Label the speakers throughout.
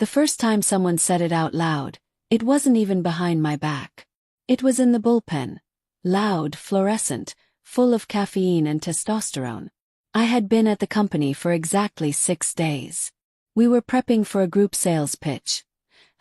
Speaker 1: The first time someone said it out loud, it wasn't even behind my back. It was in the bullpen. Loud, fluorescent, full of caffeine and testosterone. I had been at the company for exactly 6 days. We were prepping for a group sales pitch.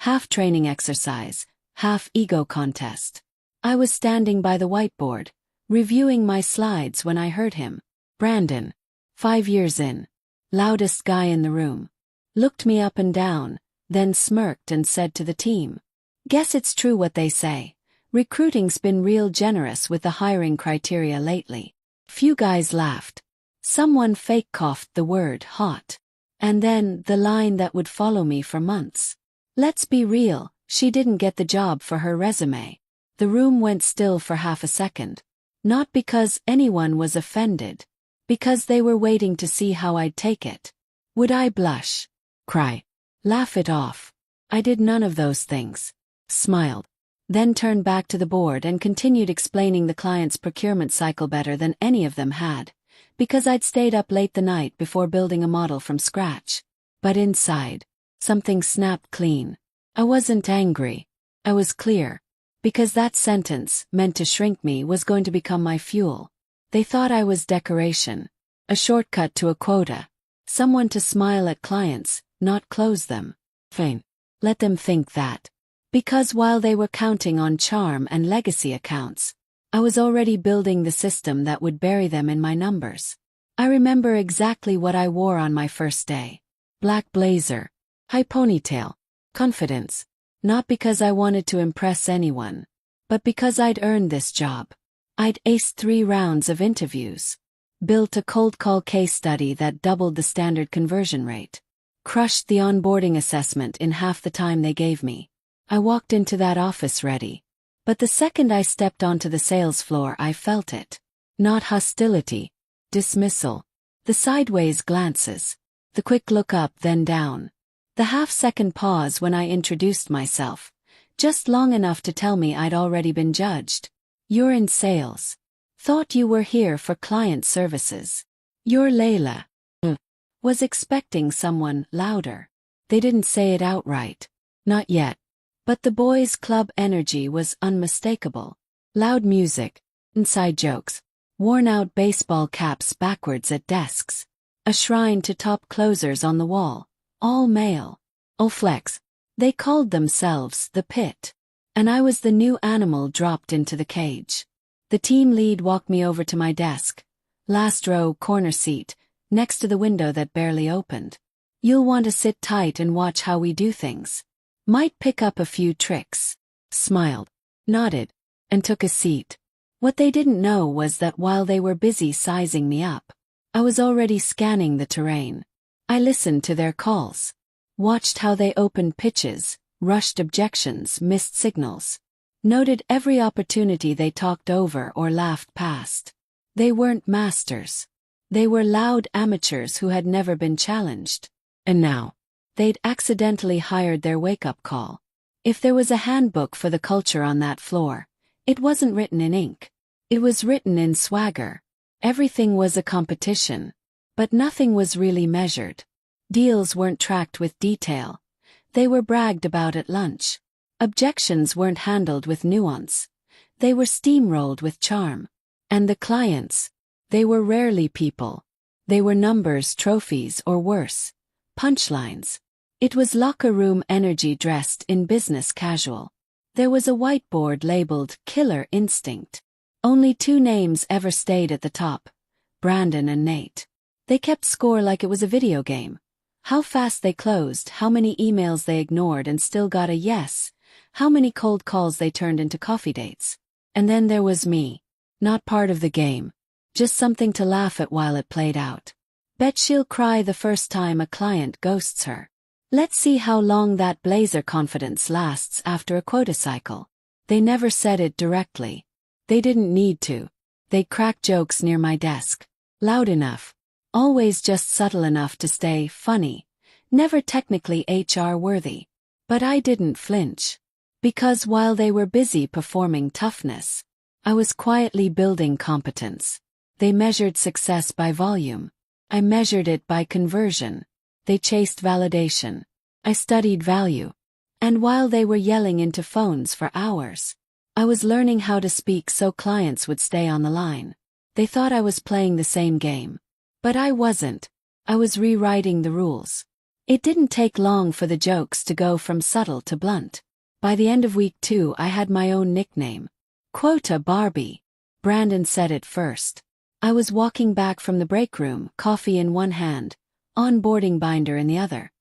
Speaker 1: Half training exercise, half ego contest. I was standing by the whiteboard, reviewing my slides when I heard him. Brandon, 5 years in, loudest guy in the room, looked me up and down, then smirked and said to the team, "Guess it's true what they say. Recruiting's been real generous with the hiring criteria lately." Few guys laughed. Someone fake coughed the word hot. And then the line that would follow me for months. "Let's be real, she didn't get the job for her resume." The room went still for half a second. Not because anyone was offended. Because they were waiting to see how I'd take it. Would I blush? Cry? Laugh it off? I did none of those things. Smiled. Then turned back to the board and continued explaining the client's procurement cycle better than any of them had. Because I'd stayed up late the night before building a model from scratch. But inside, something snapped clean. I wasn't angry. I was clear. Because that sentence, meant to shrink me, was going to become my fuel. They thought I was decoration. A shortcut to a quota. Someone to smile at clients, not close them. Fine. Let them think that. Because while they were counting on charm and legacy accounts, I was already building the system that would bury them in my numbers. I remember exactly what I wore on my first day. Black blazer. High ponytail. Confidence. Not because I wanted to impress anyone, but because I'd earned this job. I'd aced 3 rounds of interviews. Built a cold call case study that doubled the standard conversion rate. Crushed the onboarding assessment in half the time they gave me. I walked into that office ready. But the second I stepped onto the sales floor, I felt it. Not hostility. Dismissal. The sideways glances. The quick look up then down. The half-second pause when I introduced myself. Just long enough to tell me I'd already been judged. "You're in sales. Thought you were here for client services. You're Layla." Was expecting someone louder. They didn't say it outright. Not yet. But the boys' club energy was unmistakable. Loud music. Inside jokes. Worn-out baseball caps backwards at desks. A shrine to top closers on the wall. All male. All flex. They called themselves the Pit. And I was the new animal dropped into the cage. The team lead walked me over to my desk. Last row, corner seat, next to the window that barely opened. "You'll want to sit tight and watch how we do things. Might pick up a few tricks." Smiled. Nodded. And took a seat. What they didn't know was that while they were busy sizing me up, I was already scanning the terrain. I listened to their calls. Watched how they opened pitches, rushed objections, missed signals. Noted every opportunity they talked over or laughed past. They weren't masters. They were loud amateurs who had never been challenged. And now, they'd accidentally hired their wake-up call. If there was a handbook for the culture on that floor, it wasn't written in ink. It was written in swagger. Everything was a competition. But nothing was really measured. Deals weren't tracked with detail. They were bragged about at lunch. Objections weren't handled with nuance. They were steamrolled with charm. And the clients, they were rarely people. They were numbers, trophies, or worse, punchlines. It was locker room energy dressed in business casual. There was a whiteboard labeled Killer Instinct. Only 2 names ever stayed at the top, Brandon and Nate. They kept score like it was a video game. How fast they closed, how many emails they ignored and still got a yes, how many cold calls they turned into coffee dates. And then there was me. Not part of the game. Just something to laugh at while it played out. Bet she'll cry the first time a client ghosts her. Let's see how long that blazer confidence lasts after a quota cycle. They never said it directly. They didn't need to. They cracked jokes near my desk. Loud enough. Always just subtle enough to stay funny. Never technically HR worthy. But I didn't flinch. Because while they were busy performing toughness, I was quietly building competence. They measured success by volume. I measured it by conversion. They chased validation. I studied value. And while they were yelling into phones for hours, I was learning how to speak so clients would stay on the line. They thought I was playing the same game. But I wasn't. I was rewriting the rules. It didn't take long for the jokes to go from subtle to blunt. By the end of week 2, I had my own nickname. Quota Barbie. Brandon said it first. I was walking back from the break room, coffee in one hand, onboarding binder in the other.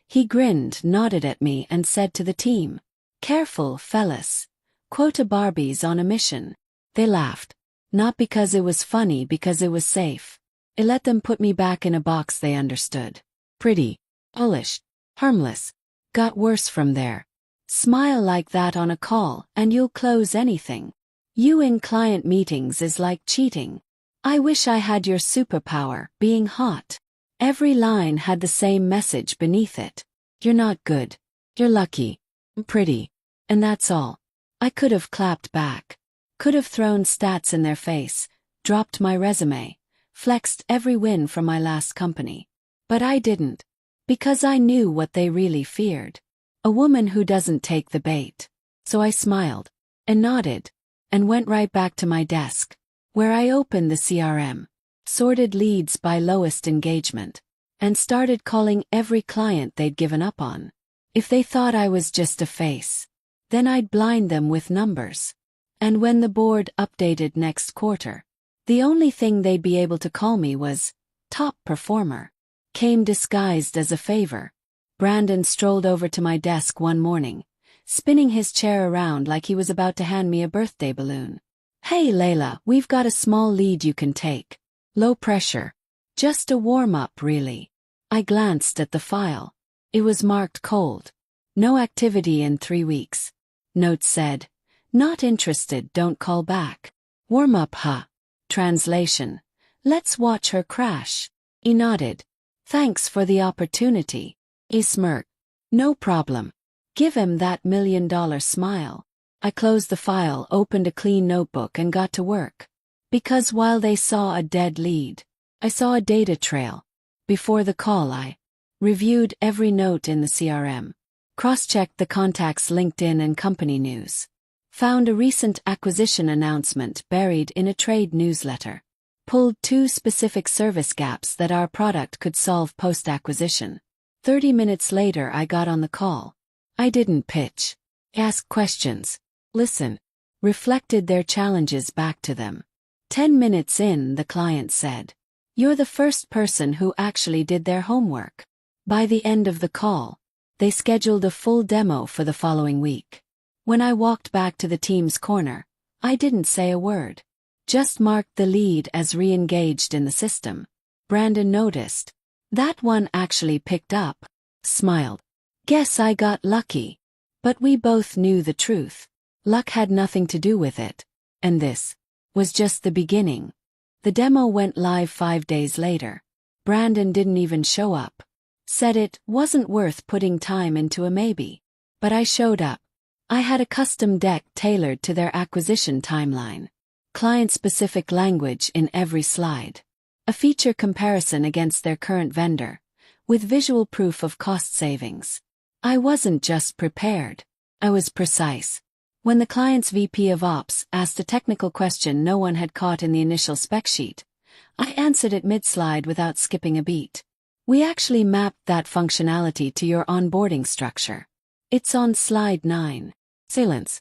Speaker 1: He grinned, nodded at me, and said to the team, "Careful, fellas. Quota Barbie's on a mission." They laughed. Not because it was funny, because it was safe. It let them put me back in a box they understood. Pretty, polished, harmless. Got worse from there. Smile like that on a call, and you'll close anything. You in client meetings is like cheating. I wish I had your superpower, being hot. Every line had the same message beneath it. You're not good. You're lucky. Pretty. And that's all. I could have clapped back. Could have thrown stats in their face, dropped my resume, flexed every win from my last company. But I didn't. Because I knew what they really feared. A woman who doesn't take the bait. So I smiled, and nodded, and went right back to my desk, where I opened the CRM. Sorted leads by lowest engagement, and started calling every client they'd given up on. If they thought I was just a face, then I'd blind them with numbers. And when the board updated next quarter, the only thing they'd be able to call me was top performer. Came disguised as a favor. Brandon strolled over to my desk one morning, spinning his chair around like he was about to hand me a birthday balloon. "Hey Layla, we've got a small lead you can take. Low pressure. Just a warm-up, really." I glanced at the file. It was marked cold. No activity in 3 weeks. Note said, "Not interested, don't call back." Warm-up, huh? Translation: "Let's watch her crash." He nodded. "Thanks for the opportunity." He smirked. "No problem." Give him that $1 million smile. I closed the file, opened a clean notebook, and got to work. Because while they saw a dead lead, I saw a data trail. Before the call, I reviewed every note in the CRM, cross-checked the contacts' LinkedIn and company news, found a recent acquisition announcement buried in a trade newsletter, pulled 2 specific service gaps that our product could solve post-acquisition. 30 minutes later, I got on the call. I didn't pitch, ask questions, listen, reflected their challenges back to them. 10 minutes in, the client said, "You're the first person who actually did their homework." By the end of the call, they scheduled a full demo for the following week. When I walked back to the team's corner, I didn't say a word. Just marked the lead as re-engaged in the system. Brandon noticed. "That one actually picked up." Smiled. "Guess I got lucky." But we both knew the truth. Luck had nothing to do with it. And this was just the beginning. The demo went live 5 days later. Brandon didn't even show up. Said it wasn't worth putting time into a maybe. But I showed up. I had a custom deck tailored to their acquisition timeline. Client-specific language in every slide. A feature comparison against their current vendor, with visual proof of cost savings. I wasn't just prepared. I was precise. When the client's VP of Ops asked a technical question no one had caught in the initial spec sheet, I answered it mid-slide without skipping a beat. "We actually mapped that functionality to your onboarding structure. It's on slide 9. Silence.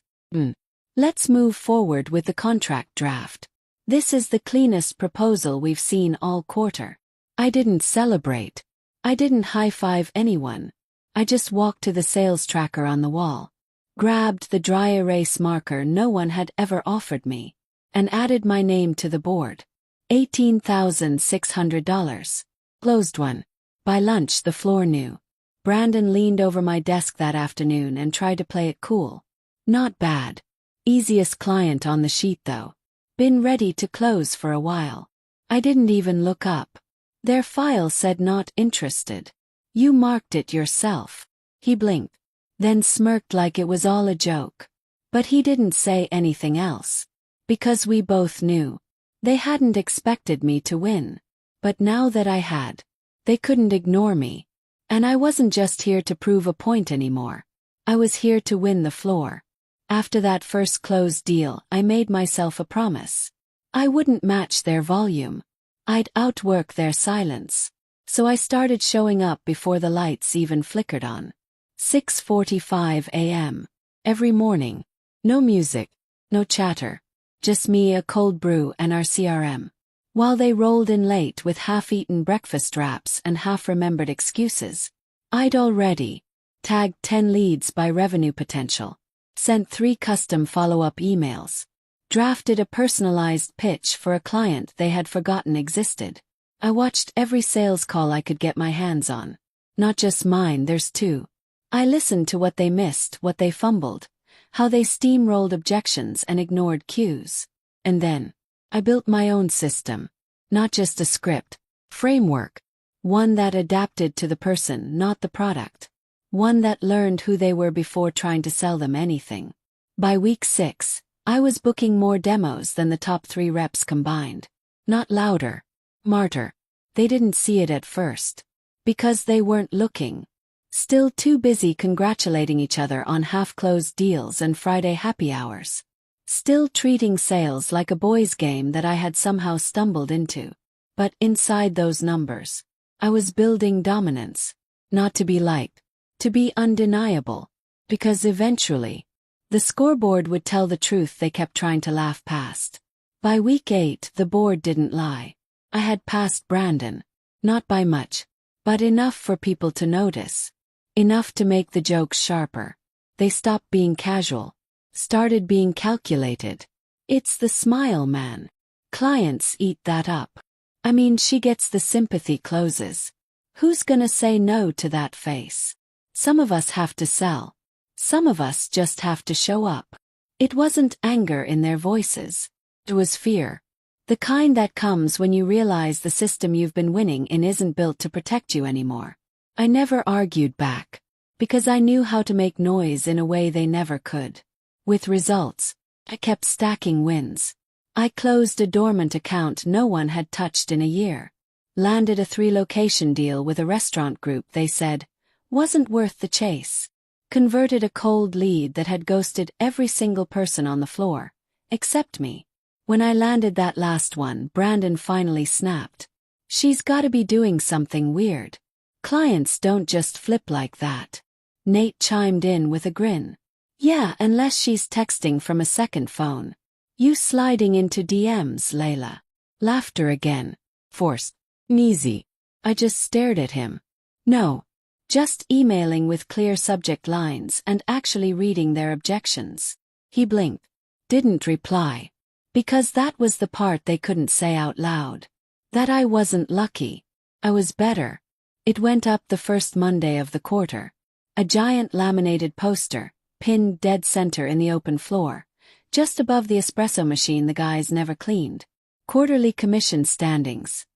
Speaker 1: Let's move forward with the contract draft. This is the cleanest proposal we've seen all quarter." I didn't celebrate. I didn't high-five anyone. I just walked to the sales tracker on the wall, grabbed the dry erase marker no one had ever offered me, and added my name to the board. $18,600. Closed one. By lunch, the floor knew. Brandon leaned over my desk that afternoon and tried to play it cool. "Not bad. Easiest client on the sheet though. Been ready to close for a while." I didn't even look up. Their file said not interested. "You marked it yourself." He blinked, then smirked like it was all a joke. But he didn't say anything else. Because we both knew. They hadn't expected me to win. But now that I had, they couldn't ignore me. And I wasn't just here to prove a point anymore. I was here to win the floor. After that first closed deal, I made myself a promise. I wouldn't match their volume. I'd outwork their silence. So I started showing up before the lights even flickered on. 6:45 a.m. Every morning. No music, no chatter. Just me, a cold brew, and our CRM. While they rolled in late with half-eaten breakfast wraps and half-remembered excuses, I'd already tagged 10 leads by revenue potential, sent 3 custom follow-up emails, drafted a personalized pitch for a client they had forgotten existed. I watched every sales call I could get my hands on. Not just mine, there's 2. I listened to what they missed, what they fumbled, how they steamrolled objections and ignored cues. And then, I built my own system. Not just a script, framework. One that adapted to the person, not the product. One that learned who they were before trying to sell them anything. By week 6, I was booking more demos than the top 3 reps combined. Not louder, smarter. They didn't see it at first. Because they weren't looking. Still too busy congratulating each other on half-closed deals and Friday happy hours. Still treating sales like a boys' game that I had somehow stumbled into. But inside those numbers, I was building dominance. Not to be liked, to be undeniable. Because eventually, the scoreboard would tell the truth they kept trying to laugh past. By week 8, the board didn't lie. I had passed Brandon. Not by much, but enough for people to notice. Enough to make the jokes sharper. They stopped being casual. Started being calculated. It's the smile, man. Clients eat that up. I mean, she gets the sympathy closes. Who's gonna say no to that face? Some of us have to sell. Some of us just have to show up. It wasn't anger in their voices. It was fear. The kind that comes when you realize the system you've been winning in isn't built to protect you anymore. I never argued back. Because I knew how to make noise in a way they never could. With results, I kept stacking wins. I closed a dormant account no one had touched in a year. Landed a 3-location deal with a restaurant group they said wasn't worth the chase. Converted a cold lead that had ghosted every single person on the floor, except me. When I landed that last one, Brandon finally snapped. She's gotta be doing something weird. Clients don't just flip like that. Nate chimed in with a grin. Yeah, unless she's texting from a second phone. You sliding into DMs, Layla. Laughter again. Forced. Easy. I just stared at him. No. Just emailing with clear subject lines and actually reading their objections. He blinked. Didn't reply. Because that was the part they couldn't say out loud. That I wasn't lucky. I was better. It went up the first Monday of the quarter. A giant laminated poster, pinned dead center in the open floor, just above the espresso machine the guys never cleaned. Quarterly commission standings.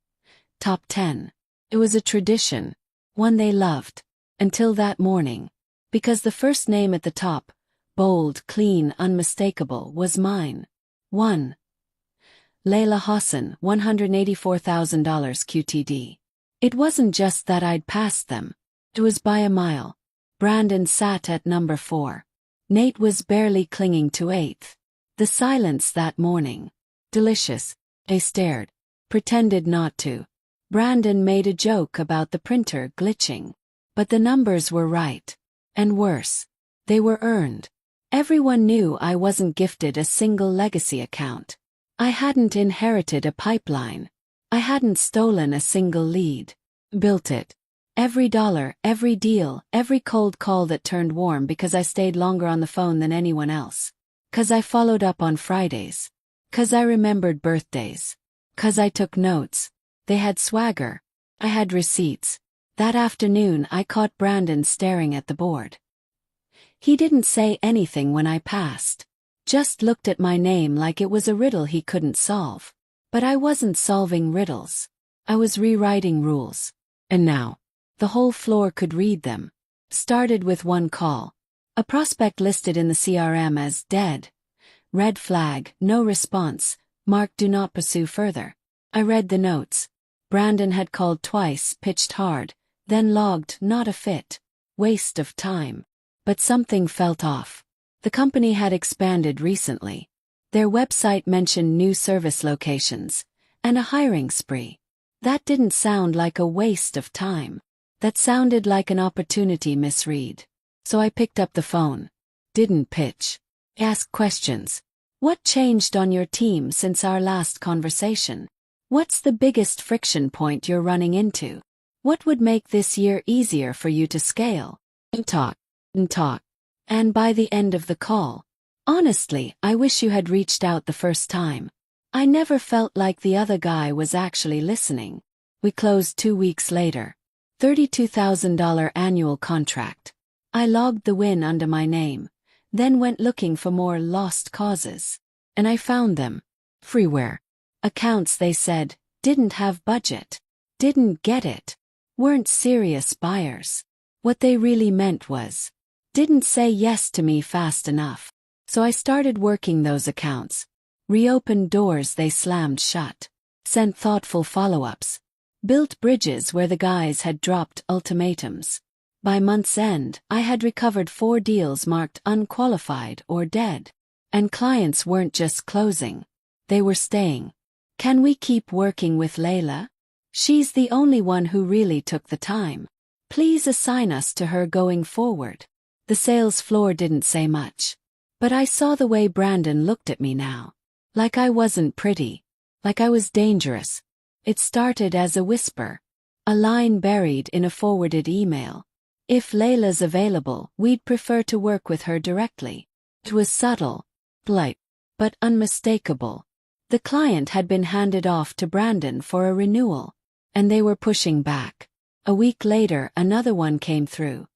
Speaker 1: Top 10. It was a tradition, one they loved, until that morning. Because the first name at the top, bold, clean, unmistakable, was mine. 1. Layla Hassan, $184,000 QTD. It wasn't just that I'd passed them. It was by a mile. Brandon sat at number 4. Nate was barely clinging to 8th. The silence that morning. Delicious. They stared. Pretended not to. Brandon made a joke about the printer glitching. But the numbers were right. And worse. They were earned. Everyone knew I wasn't gifted a single legacy account. I hadn't inherited a pipeline. I hadn't stolen a single lead. Built it. Every dollar, every deal, every cold call that turned warm because I stayed longer on the phone than anyone else. 'Cause I followed up on Fridays. 'Cause I remembered birthdays. 'Cause I took notes. They had swagger. I had receipts. That afternoon I caught Brandon staring at the board. He didn't say anything when I passed. Just looked at my name like it was a riddle he couldn't solve. But I wasn't solving riddles. I was rewriting rules. And now, the whole floor could read them. Started with one call. A prospect listed in the CRM as dead. Red flag, no response, marked do not pursue further. I read the notes. Brandon had called twice, pitched hard, Then logged, not a fit. Waste of time. But something felt off. The company had expanded recently. Their website mentioned new service locations and a hiring spree. That didn't sound like a waste of time. That sounded like an opportunity misread. So I picked up the phone. Didn't pitch. Asked questions. What changed on your team since our last conversation? What's the biggest friction point you're running into? What would make this year easier for you to scale? And talk. And by the end of the call, honestly, I wish you had reached out the first time. I never felt like the other guy was actually listening. We closed 2 weeks later. $32,000 annual contract. I logged the win under my name, then went looking for more lost causes. And I found them. Freeware. Accounts they said, didn't have budget. Didn't get it. Weren't serious buyers. What they really meant was, didn't say yes to me fast enough. So I started working those accounts. Reopened doors they slammed shut. Sent thoughtful follow-ups. Built bridges where the guys had dropped ultimatums. By month's end, I had recovered 4 deals marked unqualified or dead. And clients weren't just closing. They were staying. Can we keep working with Layla? She's the only one who really took the time. Please assign us to her going forward. The sales floor didn't say much. But I saw the way Brandon looked at me now. Like I wasn't pretty. Like I was dangerous. It started as a whisper. A line buried in a forwarded email. If Layla's available, we'd prefer to work with her directly. It was subtle, polite, but unmistakable. The client had been handed off to Brandon for a renewal. And they were pushing back. A week later, another one came through.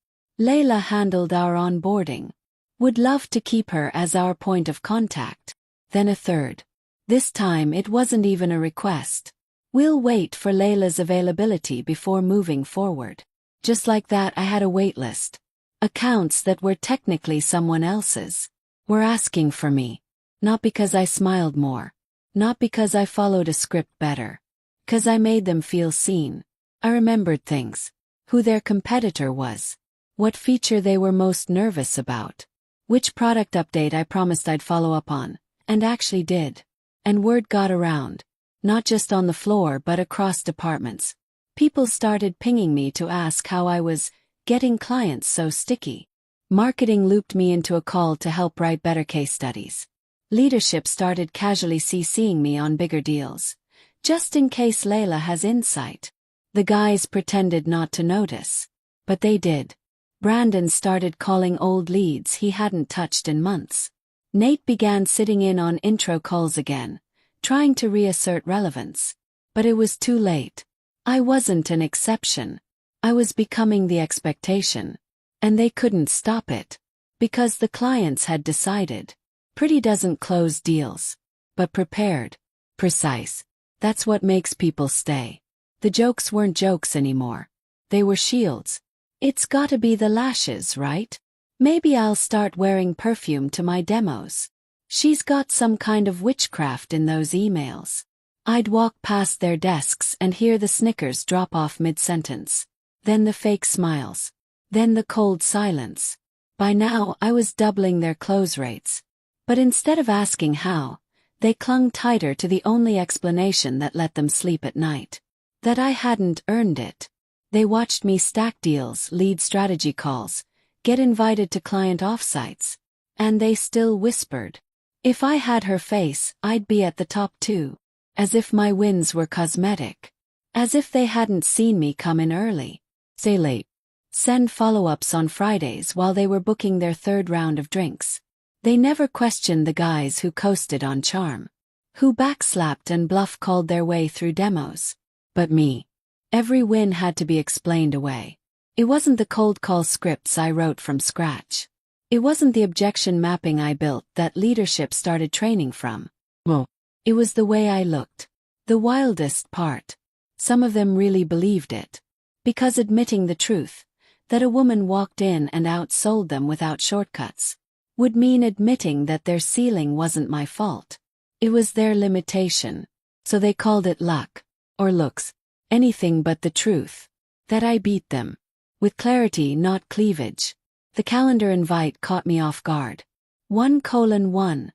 Speaker 1: Layla handled our onboarding. Would love to keep her as our point of contact. Then a third. This time it wasn't even a request. We'll wait for Layla's availability before moving forward. Just like that, I had a wait list. Accounts that were technically someone else's were asking for me. Not because I smiled more. Not because I followed a script better. 'Cause I made them feel seen. I remembered things. Who their competitor was. What feature they were most nervous about. Which product update I promised I'd follow up on, and actually did. And word got around. Not just on the floor but across departments. People started pinging me to ask how I was getting clients so sticky. Marketing looped me into a call to help write better case studies. Leadership started casually CCing me on bigger deals. Just in case Layla has insight. The guys pretended not to notice. But they did. Brandon started calling old leads he hadn't touched in months. Nate began sitting in on intro calls again, trying to reassert relevance. But it was too late. I wasn't an exception. I was becoming the expectation. And they couldn't stop it. Because the clients had decided. Pretty doesn't close deals. But prepared. Precise. That's what makes people stay. The jokes weren't jokes anymore. They were shields. It's gotta be the lashes, right? Maybe I'll start wearing perfume to my demos. She's got some kind of witchcraft in those emails. I'd walk past their desks and hear the snickers drop off mid-sentence. Then the fake smiles. Then the cold silence. By now I was doubling their close rates. But instead of asking how, they clung tighter to the only explanation that let them sleep at night. That I hadn't earned it. They watched me stack deals, lead strategy calls, get invited to client offsites. And they still whispered. If I had her face, I'd be at the top too. As if my wins were cosmetic. As if they hadn't seen me come in early. Stay late. Send follow-ups on Fridays while they were booking their 3rd round of drinks. They never questioned the guys who coasted on charm. Who backslapped and bluff-called their way through demos. But me. Every win had to be explained away. It wasn't the cold call scripts I wrote from scratch. It wasn't the objection mapping I built that leadership started training from. Well, it was the way I looked. The wildest part. Some of them really believed it. Because admitting the truth, that a woman walked in and outsold them without shortcuts, would mean admitting that their ceiling wasn't my fault. It was their limitation. So they called it luck. Or looks. Anything but the truth. That I beat them. With clarity, not cleavage. The calendar invite caught me off guard. 1:1.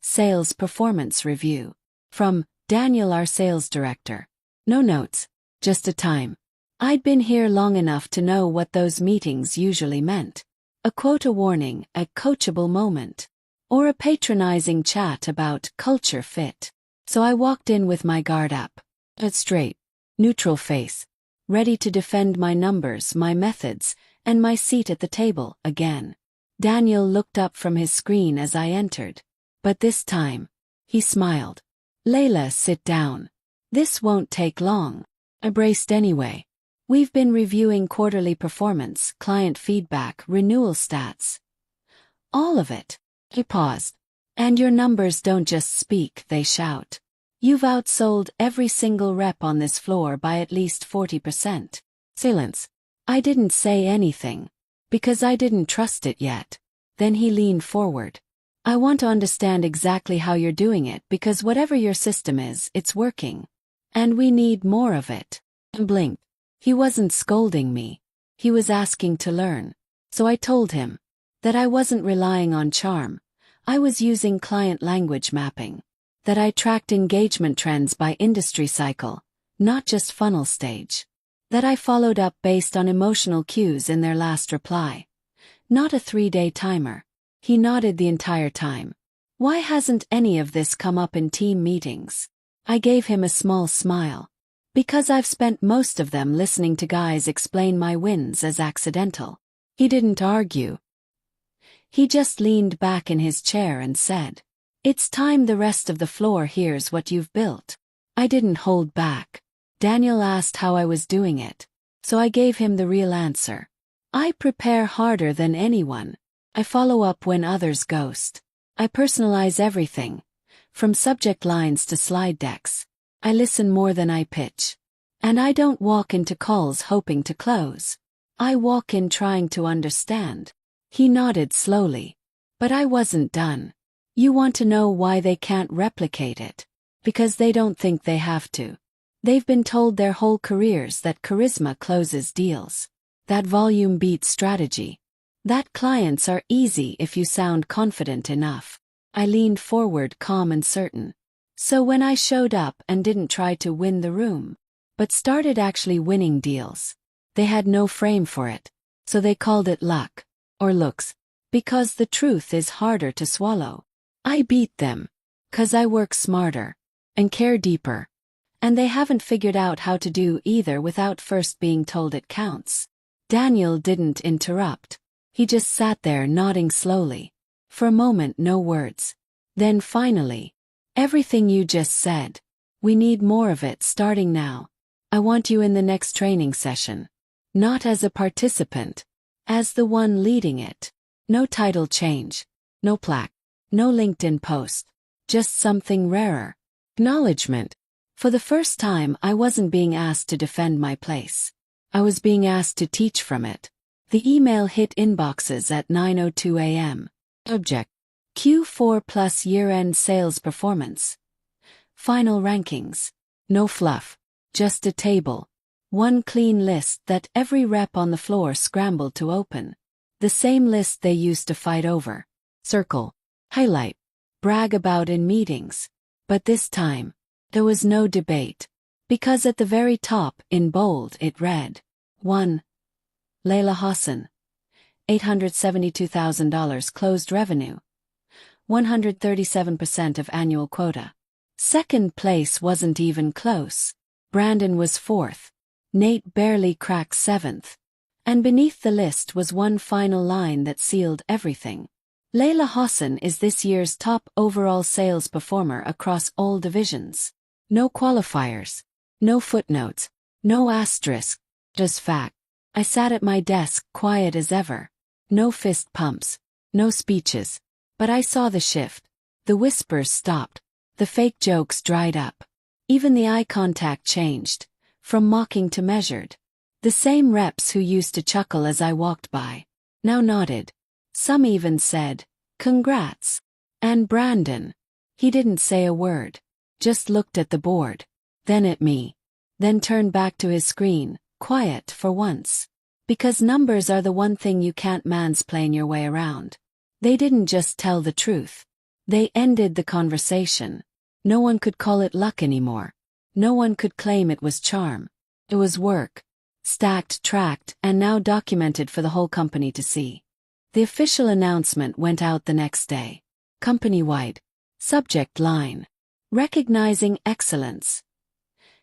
Speaker 1: Sales Performance Review. From Daniel, our sales director. No notes, just a time. I'd been here long enough to know what those meetings usually meant. A quota warning, a coachable moment, or a patronizing chat about culture fit. So I walked in with my guard up, a straight, neutral face, ready to defend my numbers, my methods, and my seat at the table again. Daniel looked up from his screen as I entered. But this time, he smiled. Layla, sit down. This won't take long. I braced anyway. We've been reviewing quarterly performance, client feedback, renewal stats. All of it. He paused. And your numbers don't just speak, they shout. You've outsold every single rep on this floor by at least 40%. Silence. I didn't say anything. Because I didn't trust it yet. Then he leaned forward. I want to understand exactly how you're doing it because whatever your system is, it's working. And we need more of it. I blinked. He wasn't scolding me. He was asking to learn. So I told him that I wasn't relying on charm. I was using client language mapping. That I tracked engagement trends by industry cycle, not just funnel stage. That I followed up based on emotional cues in their last reply. Not a 3-day timer. He nodded the entire time. Why hasn't any of this come up in team meetings? I gave him a small smile. Because I've spent most of them listening to guys explain my wins as accidental. He didn't argue. He just leaned back in his chair and said, "It's time the rest of the floor hears what you've built." I didn't hold back. Daniel asked how I was doing it. So I gave him the real answer. I prepare harder than anyone. I follow up when others ghost. I personalize everything. From subject lines to slide decks. I listen more than I pitch. And I don't walk into calls hoping to close. I walk in trying to understand. He nodded slowly. But I wasn't done. You want to know why they can't replicate it? Because they don't think they have to. They've been told their whole careers that charisma closes deals. That volume beats strategy. That clients are easy if you sound confident enough. I leaned forward, calm and certain. So when I showed up and didn't try to win the room, but started actually winning deals, they had no frame for it. So they called it luck. Or looks. Because the truth is harder to swallow. I beat them. 'Cause I work smarter. And care deeper. And they haven't figured out how to do either without first being told it counts. Daniel didn't interrupt. He just sat there nodding slowly. For a moment, no words. Then finally, everything you just said. We need more of it starting now. I want you in the next training session. Not as a participant. As the one leading it. No title change. No plaque. No LinkedIn post. Just something rarer. Acknowledgement. For the first time, I wasn't being asked to defend my place. I was being asked to teach from it. The email hit inboxes at 9:02 a.m. Object. Q4 plus year-end sales performance. Final rankings. No fluff. Just a table. One clean list that every rep on the floor scrambled to open. The same list they used to fight over. Circle. Highlight. Brag about in meetings. But this time, there was no debate. Because at the very top, in bold, it read, 1. Layla Hassan. $872,000 closed revenue. 137% of annual quota. Second place wasn't even close. Brandon was fourth. Nate barely cracked seventh. And beneath the list was one final line that sealed everything. Layla Hassan is this year's top overall sales performer across all divisions. No qualifiers. No footnotes. No asterisk. Just fact. I sat at my desk, quiet as ever. No fist pumps. No speeches. But I saw the shift. The whispers stopped. The fake jokes dried up. Even the eye contact changed. From mocking to measured. The same reps who used to chuckle as I walked by now nodded. Some even said, "Congrats." And Brandon. He didn't say a word. Just looked at the board. Then at me. Then turned back to his screen, quiet for once. Because numbers are the one thing you can't mansplain your way around. They didn't just tell the truth. They ended the conversation. No one could call it luck anymore. No one could claim it was charm. It was work. Stacked, tracked, and now documented for the whole company to see. The official announcement went out the next day. Company-wide. Subject line. Recognizing excellence.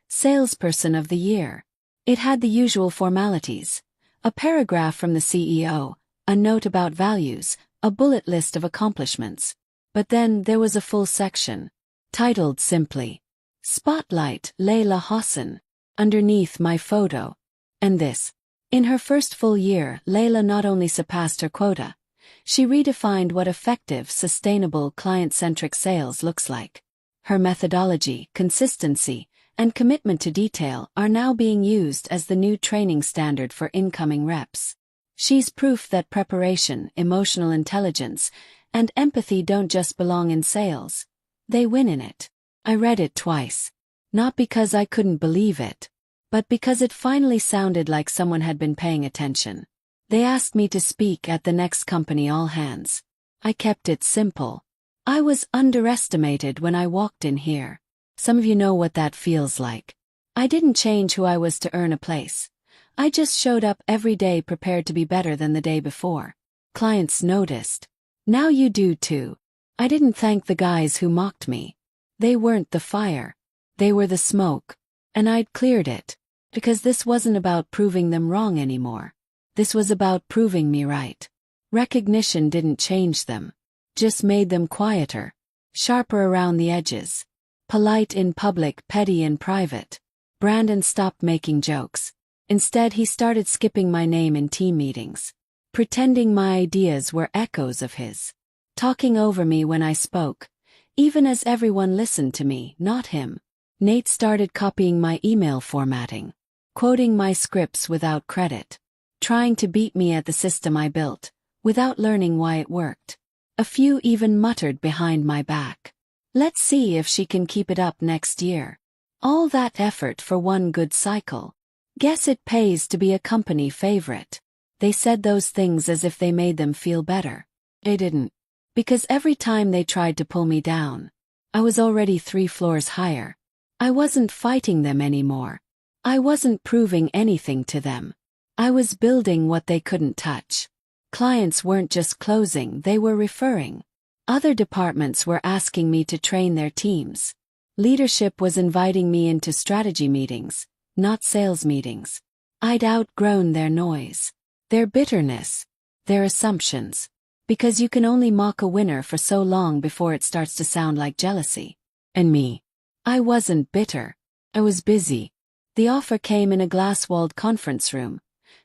Speaker 1: Salesperson of the Year. It had the usual formalities. A paragraph from the CEO, a note about values, a bullet list of accomplishments. But then there was a full section. Titled simply, Spotlight Layla Hassan. Underneath my photo. And this. In her first full year, Layla not only surpassed her quota, she redefined what effective, sustainable, client-centric sales looks like. Her methodology, consistency, and commitment to detail are now being used as the new training standard for incoming reps. She's proof that preparation, emotional intelligence, and empathy don't just belong in sales. They win in it. I read it twice. Not because I couldn't believe it, but because it finally sounded like someone had been paying attention. They asked me to speak at the next company all hands. I kept it simple. I was underestimated when I walked in here. Some of you know what that feels like. I didn't change who I was to earn a place. I just showed up every day prepared to be better than the day before. Clients noticed. Now you do too. I didn't thank the guys who mocked me. They weren't the fire. They were the smoke. And I'd cleared it. Because this wasn't about proving them wrong anymore. This was about proving me right. Recognition didn't change them. Just made them quieter. Sharper around the edges. Polite in public, petty in private. Brandon stopped making jokes. Instead he started skipping my name in team meetings. Pretending my ideas were echoes of his. Talking over me when I spoke. Even as everyone listened to me, not him. Nate started copying my email formatting. Quoting my scripts without credit. Trying to beat me at the system I built, without learning why it worked. A few even muttered behind my back. Let's see if she can keep it up next year. All that effort for one good cycle. Guess it pays to be a company favorite. They said those things as if they made them feel better. They didn't. Because every time they tried to pull me down, I was already 3 floors higher. I wasn't fighting them anymore. I wasn't proving anything to them. I was building what they couldn't touch. Clients weren't just closing, they were referring. Other departments were asking me to train their teams. Leadership was inviting me into strategy meetings, not sales meetings. I'd outgrown their noise, their bitterness, their assumptions. Because you can only mock a winner for so long before it starts to sound like jealousy. And me. I wasn't bitter. I was busy. The offer came in a glass-walled conference room,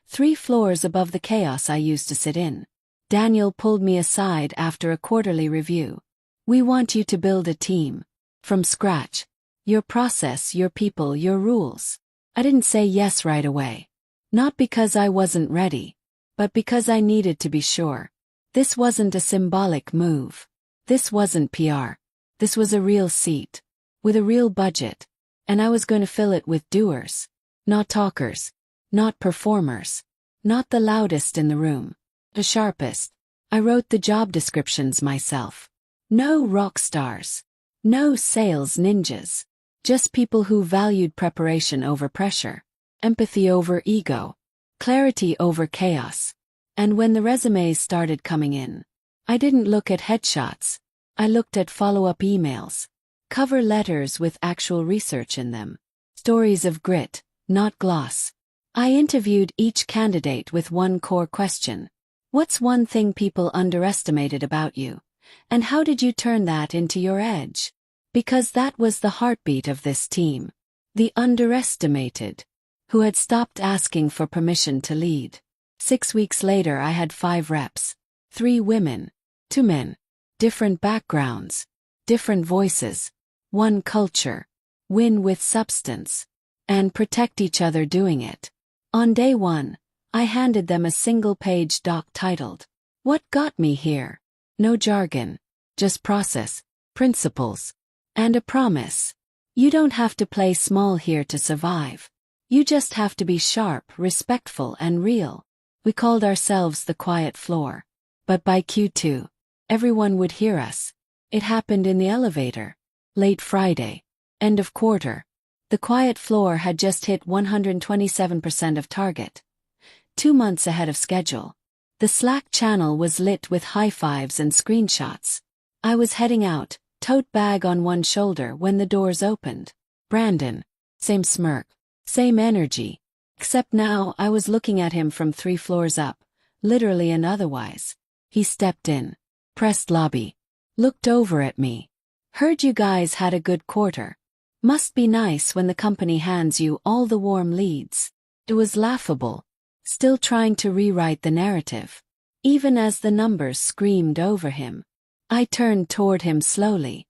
Speaker 1: 3 floors above the chaos I used to sit in. Daniel pulled me aside after a quarterly review. We want you to build a team. From scratch. Your process, your people, your rules. I didn't say yes right away. Not because I wasn't ready, but because I needed to be sure. This wasn't a symbolic move. This wasn't PR. This was a real seat. With a real budget. And I was going to fill it with doers. Not talkers. Not performers. Not the loudest in the room. The sharpest. I wrote the job descriptions myself. No rock stars. No sales ninjas. Just people who valued preparation over pressure. Empathy over ego. Clarity over chaos. And when the resumes started coming in, I didn't look at headshots. I looked at follow-up emails. Cover letters with actual research in them. Stories of grit, not gloss. I interviewed each candidate with one core question. What's one thing people underestimated about you? And how did you turn that into your edge? Because that was the heartbeat of this team. The underestimated. Who had stopped asking for permission to lead. 6 weeks later I had 5 reps. 3 women. 2 men. Different backgrounds. Different voices. One culture. Win with substance. And protect each other doing it. On day 1, I handed them a single-page doc titled, What Got Me Here? No jargon. Just process, principles, and a promise. You don't have to play small here to survive. You just have to be sharp, respectful, and real. We called ourselves the quiet floor. But by Q2, everyone would hear us. It happened in the elevator. Late Friday. End of quarter. The quiet floor had just hit 127% of target. 2 months ahead of schedule. The Slack channel was lit with high fives and screenshots. I was heading out, tote bag on one shoulder when the doors opened. Brandon. Same smirk. Same energy. Except now I was looking at him from 3 floors up, literally and otherwise. He stepped in. Pressed lobby. Looked over at me. Heard you guys had a good quarter. Must be nice when the company hands you all the warm leads. It was laughable. Still trying to rewrite the narrative. Even as the numbers screamed over him. I turned toward him slowly.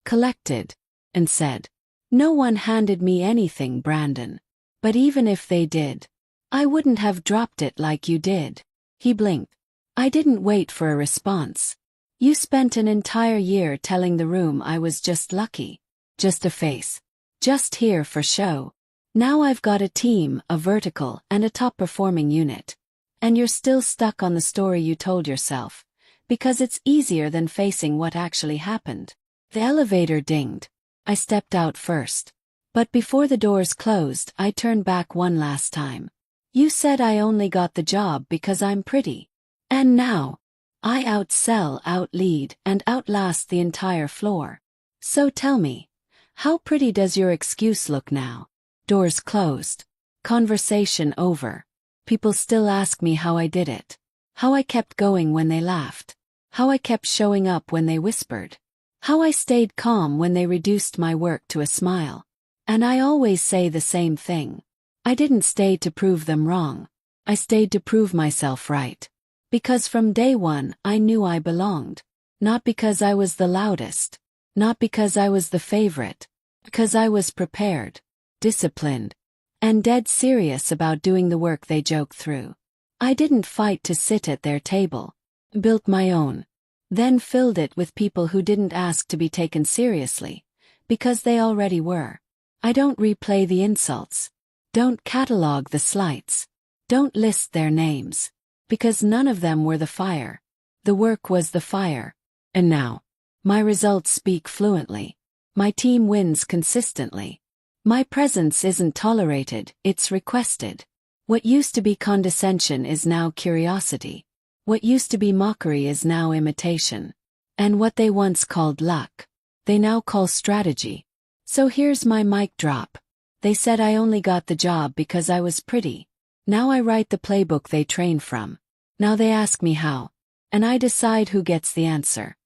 Speaker 1: Collected. And said. No one handed me anything, Brandon. But even if they did, I wouldn't have dropped it like you did. He blinked. I didn't wait for a response. You spent an entire year telling the room I was just lucky. Just a face. Just here for show. Now I've got a team, a vertical, and a top-performing unit. And you're still stuck on the story you told yourself. Because it's easier than facing what actually happened. The elevator dinged. I stepped out first. But before the doors closed, I turned back one last time. You said I only got the job because I'm pretty. And now, I outsell, outlead, and outlast the entire floor. So tell me, how pretty does your excuse look now? Doors closed. Conversation over. People still ask me how I did it. How I kept going when they laughed. How I kept showing up when they whispered. How I stayed calm when they reduced my work to a smile. And I always say the same thing. I didn't stay to prove them wrong. I stayed to prove myself right. Because from day one I knew I belonged. Not because I was the loudest. Not because I was the favorite. Because I was prepared, disciplined, and dead serious about doing the work they joke through. I didn't fight to sit at their table. Built my own. Then filled it with people who didn't ask to be taken seriously, because they already were. I don't replay the insults. Don't catalog the slights. Don't list their names. Because none of them were the fire. The work was the fire. And now, my results speak fluently. My team wins consistently. My presence isn't tolerated, it's requested. What used to be condescension is now curiosity. What used to be mockery is now imitation. And what they once called luck, they now call strategy. So here's my mic drop. They said I only got the job because I was pretty. Now I write the playbook they train from. Now they ask me how. And I decide who gets the answer.